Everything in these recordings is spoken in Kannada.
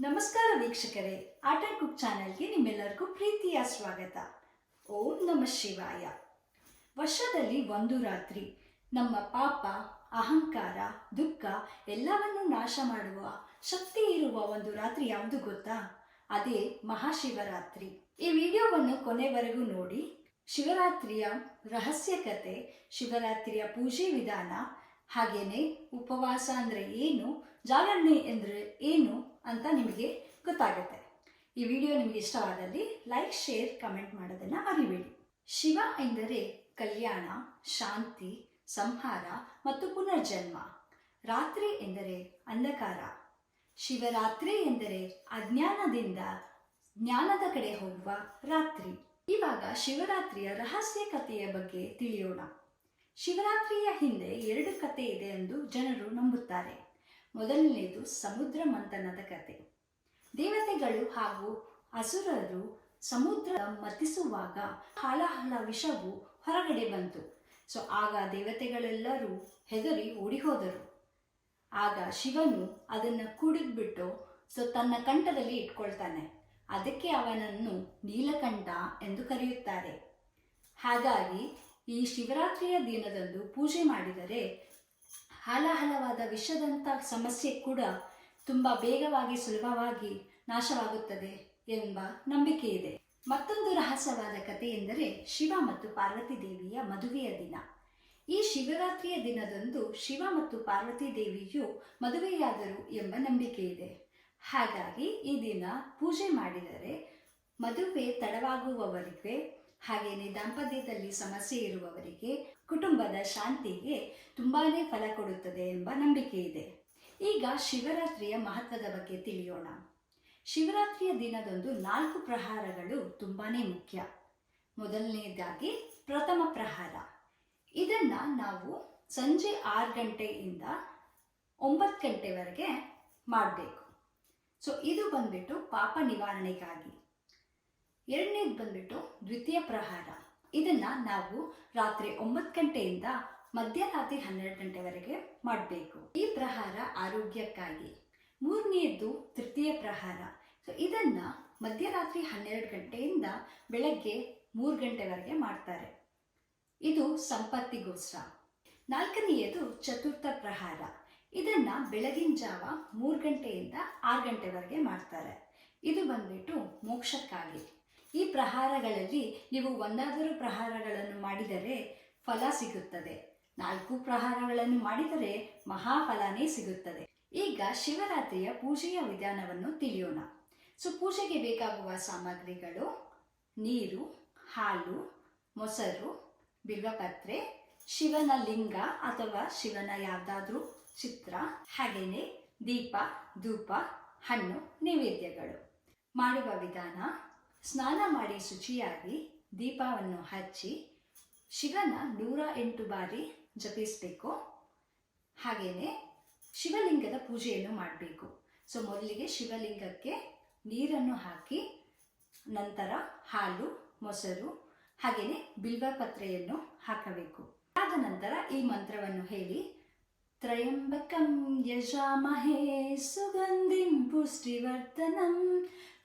ನಮಸ್ಕಾರ ವೀಕ್ಷಕರೇ, ಆರ್ಟ್ ಅಂಡ್ ಕುಕ್ ಚಾನೆಲ್ಗೆ ನಿಮ್ಮೆಲ್ಲರಿಗೂ ಪ್ರೀತಿಯ ಸ್ವಾಗತ. ಓಂ ನಮಃ ಶಿವಾಯ. ವರ್ಷದಲ್ಲಿ ಒಂದು ರಾತ್ರಿ ನಮ್ಮ ಪಾಪ, ಅಹಂಕಾರ, ದುಃಖ ಎಲ್ಲವನ್ನೂ ನಾಶ ಮಾಡುವ ಶಕ್ತಿ ಇರುವ ಒಂದು ರಾತ್ರಿ ಯಾವುದು ಗೊತ್ತಾ? ಅದೇ ಮಹಾಶಿವರಾತ್ರಿ. ಈ ವಿಡಿಯೋವನ್ನು ಕೊನೆವರೆಗೂ ನೋಡಿ. ಶಿವರಾತ್ರಿಯ ರಹಸ್ಯ ಕತೆ, ಶಿವರಾತ್ರಿಯ ಪೂಜೆ ವಿಧಾನ, ಹಾಗೇನೆ ಉಪವಾಸ ಅಂದರೆ ಏನು, ಜಾಗರಣೆ ಅಂದರೆ ಏನು ಅಂತ ನಿಮಗೆ ಗೊತ್ತಾಗುತ್ತೆ. ಈ ವಿಡಿಯೋ ನಿಮಗೆ ಇಷ್ಟವಾದಲ್ಲಿ ಲೈಕ್, ಶೇರ್, ಕಮೆಂಟ್ ಮಾಡೋದನ್ನು ಮರಿಬೇಡಿ. ಶಿವ ಎಂದರೆ ಕಲ್ಯಾಣ, ಶಾಂತಿ, ಸಂಹಾರ ಮತ್ತು ಪುನರ್ಜನ್ಮ. ರಾತ್ರಿ ಎಂದರೆ ಅಂಧಕಾರ. ಶಿವರಾತ್ರಿ ಎಂದರೆ ಅಜ್ಞಾನದಿಂದ ಜ್ಞಾನದ ಕಡೆ ಹೋಗುವ ರಾತ್ರಿ. ಇವಾಗ ಶಿವರಾತ್ರಿಯ ರಹಸ್ಯ ಕಥೆಯ ಬಗ್ಗೆ ತಿಳಿಯೋಣ. ಶಿವರಾತ್ರಿಯ ಹಿಂದೆ 2 ಕಥೆ ಇದೆ ಎಂದು ಜನರು ನಂಬುತ್ತಾರೆ. ಮೊದಲನೆಯದು ಸಮುದ್ರ ಮಂಥನದ ಕತೆ. ದೇವತೆಗಳು ಹಾಗೂ ಅಸುರರು ಸಮುದ್ರ ಮಥಿಸುವಾಗ ಹಳಹಳ ವಿಷವು ಹೊರಗಡೆ ಬಂತು. ಆಗ ದೇವತೆಗಳೆಲ್ಲರೂ ಹೆದರಿ ಓಡಿ ಹೋದರು. ಆಗ ಶಿವನು ಅದನ್ನು ಕುಡಿದ್ಬಿಟ್ಟು ತನ್ನ ಕಂಠದಲ್ಲಿ ಇಟ್ಕೊಳ್ತಾನೆ. ಅದಕ್ಕೆ ಅವನನ್ನು ನೀಲಕಂಠ ಎಂದು ಕರೆಯುತ್ತಾರೆ. ಹಾಗಾಗಿ ಈ ಶಿವರಾತ್ರಿಯ ದಿನದಂದು ಪೂಜೆ ಮಾಡಿದರೆ ಹಲವಾದ ವಿಷದಂಥ ಸಮಸ್ಯೆ ಕೂಡ ತುಂಬ ಬೇಗವಾಗಿ ಸುಲಭವಾಗಿ ನಾಶವಾಗುತ್ತದೆ ಎಂಬ ನಂಬಿಕೆ ಇದೆ. ಮತ್ತೊಂದು ರಹಸ್ಯವಾದ ಕಥೆ ಎಂದರೆ ಶಿವ ಮತ್ತು ಪಾರ್ವತಿ ದೇವಿಯ ಮದುವೆಯ ದಿನ. ಈ ಶಿವರಾತ್ರಿಯ ದಿನದಂದು ಶಿವ ಮತ್ತು ಪಾರ್ವತಿ ದೇವಿಯು ಮದುವೆಯಾದರು ಎಂಬ ನಂಬಿಕೆ ಇದೆ. ಹಾಗಾಗಿ ಈ ದಿನ ಪೂಜೆ ಮಾಡಿದರೆ ಮದುವೆ ತಡವಾಗುವವರಿಗೆ, ಹಾಗೆಯೇ ದಾಂಪತ್ಯದಲ್ಲಿ ಸಮಸ್ಯೆ ಇರುವವರಿಗೆ, ಕುಟುಂಬದ ಶಾಂತಿಗೆ ತುಂಬಾನೇ ಫಲ ಕೊಡುತ್ತದೆ ಎಂಬ ನಂಬಿಕೆ ಇದೆ. ಈಗ ಶಿವರಾತ್ರಿಯ ಮಹತ್ವದ ಬಗ್ಗೆ ತಿಳಿಯೋಣ. ಶಿವರಾತ್ರಿಯ ದಿನದಂದು 4 ಪ್ರಹಾರಗಳು ತುಂಬಾನೇ ಮುಖ್ಯ. ಮೊದಲನೇದಾಗಿ ಪ್ರಥಮ ಪ್ರಹಾರ. ಇದನ್ನ ನಾವು ಸಂಜೆ 6 ಗಂಟೆಯಿಂದ 9 ಗಂಟೆವರೆಗೆ ಮಾಡಬೇಕು. ಇದು ಬಂದ್ಬಿಟ್ಟು ಪಾಪ ನಿವಾರಣೆಗಾಗಿ. ಎರಡನೇದು ಬಂದ್ಬಿಟ್ಟು ದ್ವಿತೀಯ ಪ್ರಹಾರ. ಇದನ್ನ ನಾವು ರಾತ್ರಿ 9 ಗಂಟೆಯಿಂದ ಮಧ್ಯರಾತ್ರಿ 12 ಗಂಟೆವರೆಗೆ ಮಾಡಬೇಕು. ಈ ಪ್ರಹಾರ ಆರೋಗ್ಯಕ್ಕಾಗಿ. ಮೂರನೆಯದ್ದು ತೃತೀಯ ಪ್ರಹಾರ. ಇದನ್ನ ಮಧ್ಯರಾತ್ರಿ 12 ಗಂಟೆಯಿಂದ ಬೆಳಗ್ಗೆ 3 ಗಂಟೆವರೆಗೆ ಮಾಡ್ತಾರೆ. ಇದು ಸಂಪತ್ತಿಗೋಸ್ಕರ. ನಾಲ್ಕನೆಯದು ಚತುರ್ಥ ಪ್ರಹಾರ. ಇದನ್ನ ಬೆಳಗಿನ ಜಾವ 3 ಗಂಟೆಯಿಂದ 6 ಗಂಟೆವರೆಗೆ ಮಾಡ್ತಾರೆ. ಇದು ಬಂದ್ಬಿಟ್ಟು ಮೋಕ್ಷಕ್ಕಾಗಿ. ಈ ಪ್ರಹಾರಗಳಲ್ಲಿ ನೀವು ಒಂದಾದರೂ ಪ್ರಹಾರಗಳನ್ನು ಮಾಡಿದರೆ ಫಲ ಸಿಗುತ್ತದೆ. 4 ಪ್ರಹಾರಗಳನ್ನು ಮಾಡಿದರೆ ಮಹಾಫಲನೇ ಸಿಗುತ್ತದೆ. ಈಗ ಶಿವರಾತ್ರಿಯ ಪೂಜೆಯ ವಿಧಾನವನ್ನು ತಿಳಿಯೋಣ. ಪೂಜೆಗೆ ಬೇಕಾಗುವ ಸಾಮಗ್ರಿಗಳು: ನೀರು, ಹಾಲು, ಮೊಸರು, ಬಿಲ್ವಪತ್ರೆ, ಶಿವನ ಲಿಂಗ ಅಥವಾ ಶಿವನ ಯಾವುದಾದ್ರೂ ಚಿತ್ರ, ಹಾಗೇನೆ ದೀಪ, ಧೂಪ, ಹಣ್ಣು, ನೈವೇದ್ಯಗಳು. ಮಾಡುವ ವಿಧಾನ: ಸ್ನಾನ ಮಾಡಿ ಶುಚಿಯಾಗಿ ದೀಪವನ್ನು ಹಚ್ಚಿ ಶಿವನ 108 ಬಾರಿ ಜಪಿಸಬೇಕು. ಹಾಗೆಯೇ ಶಿವಲಿಂಗದ ಪೂಜೆಯನ್ನು ಮಾಡಬೇಕು. ಮೊದಲಿಗೆ ಶಿವಲಿಂಗಕ್ಕೆ ನೀರನ್ನು ಹಾಕಿ, ನಂತರ ಹಾಲು, ಮೊಸರು, ಹಾಗೆಯೇ ಬಿಲ್ವಪತ್ರೆಯನ್ನು ಹಾಕಬೇಕು. ಆದ ನಂತರ ಈ ಮಂತ್ರವನ್ನು ಹೇಳಿ: ತ್ರಯಂಬಕಂ ಯಜಾಮಹೇ ಸುಗಂಧಿಂ ಪುಷ್ಟಿವರ್ಧನಂ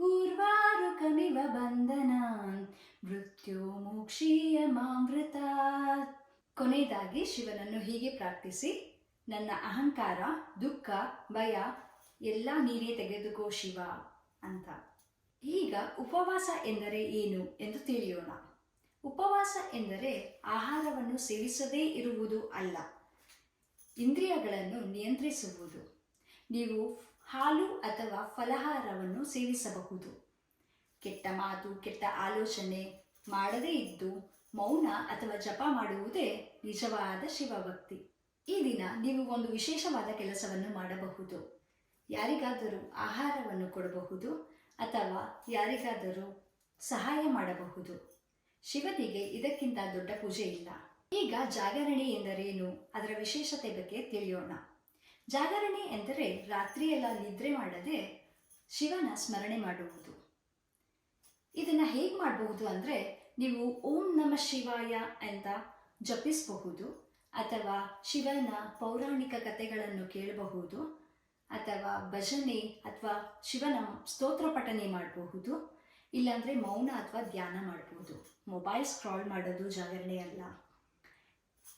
ಊರ್ವಾರುಕಮಿವ ಬಂಧನಾನ್ ಮೃತ್ಯು ಮೋಕ್ಷೀಯ ಮಾಮೃತಾತ್. ಕೊನೆಯದಾಗಿ ಶಿವನನ್ನು ಹೀಗೆ ಪ್ರಾರ್ಥಿಸಿ: ನನ್ನ ಅಹಂಕಾರ, ದುಃಖ, ಭಯ ಎಲ್ಲ ನೀನೇ ತೆಗೆದುಕೋ ಶಿವ ಅಂತ. ಈಗ ಉಪವಾಸ ಎಂದರೆ ಏನು ಎಂದು ತಿಳಿಯೋಣ. ಉಪವಾಸ ಎಂದರೆ ಆಹಾರವನ್ನು ಸೇವಿಸದೇ ಇರುವುದು ಅಲ್ಲ, ಇಂದ್ರಿಯಗಳನ್ನು ನಿಯಂತ್ರಿಸುವುದು. ನೀವು ಹಾಲು ಅಥವಾ ಫಲಹಾರವನ್ನು ಸೇವಿಸಬಹುದು. ಕೆಟ್ಟ ಮಾತು, ಕೆಟ್ಟ ಆಲೋಚನೆ ಮಾಡದೇ ಇದ್ದು ಮೌನ ಅಥವಾ ಜಪ ಮಾಡುವುದೇ ನಿಜವಾದ ಶಿವಭಕ್ತಿ. ಈ ದಿನ ನೀವು ಒಂದು ವಿಶೇಷವಾದ ಕೆಲಸವನ್ನು ಮಾಡಬಹುದು. ಯಾರಿಗಾದರೂ ಆಹಾರವನ್ನು ಕೊಡಬಹುದು ಅಥವಾ ಯಾರಿಗಾದರೂ ಸಹಾಯ ಮಾಡಬಹುದು. ಶಿವನಿಗೆ ಇದಕ್ಕಿಂತ ದೊಡ್ಡ ಪೂಜೆ ಇಲ್ಲ. ಈಗ ಜಾಗರಣೆ ಎಂದರೇನು, ಅದರ ವಿಶೇಷತೆ ಬಗ್ಗೆ ತಿಳಿಯೋಣ. ಜಾಗರಣೆ ಎಂದರೆ ರಾತ್ರಿಯೆಲ್ಲ ನಿದ್ರೆ ಮಾಡದೆ ಶಿವನ ಸ್ಮರಣೆ ಮಾಡುವುದು. ಇದನ್ನು ಹೇಗೆ ಮಾಡಬಹುದು ಅಂದರೆ, ನೀವು ಓಂ ನಮಃ ಶಿವಾಯ ಅಂತ ಜಪಿಸಬಹುದು, ಅಥವಾ ಶಿವನ ಪೌರಾಣಿಕ ಕಥೆಗಳನ್ನು ಕೇಳಬಹುದು, ಅಥವಾ ಭಜನೆ ಅಥವಾ ಶಿವನ ಸ್ತೋತ್ರ ಪಠನೆ ಮಾಡಬಹುದು. ಇಲ್ಲಾಂದರೆ ಮೌನ ಅಥವಾ ಧ್ಯಾನ ಮಾಡಬಹುದು. ಮೊಬೈಲ್ ಸ್ಕ್ರಾಲ್ ಮಾಡೋದು ಜಾಗರಣೆ ಅಲ್ಲ.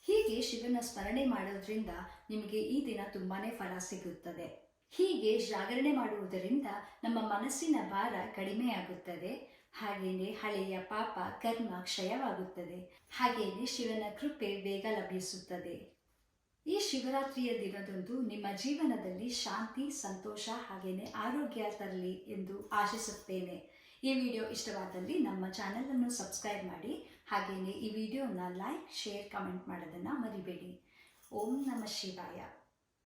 ಹೀಗೆ ಶಿವನ ಸ್ಮರಣೆ ಮಾಡೋದ್ರಿಂದ ನಿಮಗೆ ಈ ದಿನ ತುಂಬಾ ಫಲ ಸಿಗುತ್ತದೆ. ಹೀಗೆ ಜಾಗರಣೆ ಮಾಡುವುದರಿಂದ ನಮ್ಮ ಮನಸ್ಸಿನ ಭಾರ ಕಡಿಮೆಯಾಗುತ್ತದೆ. ಹಾಗೆಯೇ ಹಳೆಯ ಪಾಪ ಕರ್ಮ ಕ್ಷಯವಾಗುತ್ತದೆ. ಹಾಗೆಯೇ ಶಿವನ ಕೃಪೆ ಬೇಗ ಲಭಿಸುತ್ತದೆ. ಈ ಶಿವರಾತ್ರಿಯ ದಿನದಂದು ನಿಮ್ಮ ಜೀವನದಲ್ಲಿ ಶಾಂತಿ, ಸಂತೋಷ ಹಾಗೆಯೇ ಆರೋಗ್ಯ ತರಲಿ ಎಂದು ಆಶಿಸುತ್ತೇನೆ. ಈ ವಿಡಿಯೋ ಇಷ್ಟವಾದಲ್ಲಿ ನಮ್ಮ ಚಾನಲನ್ನು ಸಬ್ಸ್ಕ್ರೈಬ್ ಮಾಡಿ. ಹಾಗೆಯೇ ಈ ವಿಡಿಯೋನ ಲೈಕ್, ಶೇರ್, ಕಮೆಂಟ್ ಮಾಡೋದನ್ನು ಮರಿಬೇಡಿ. ಓಂ ನಮಃ ಶಿವಾಯ.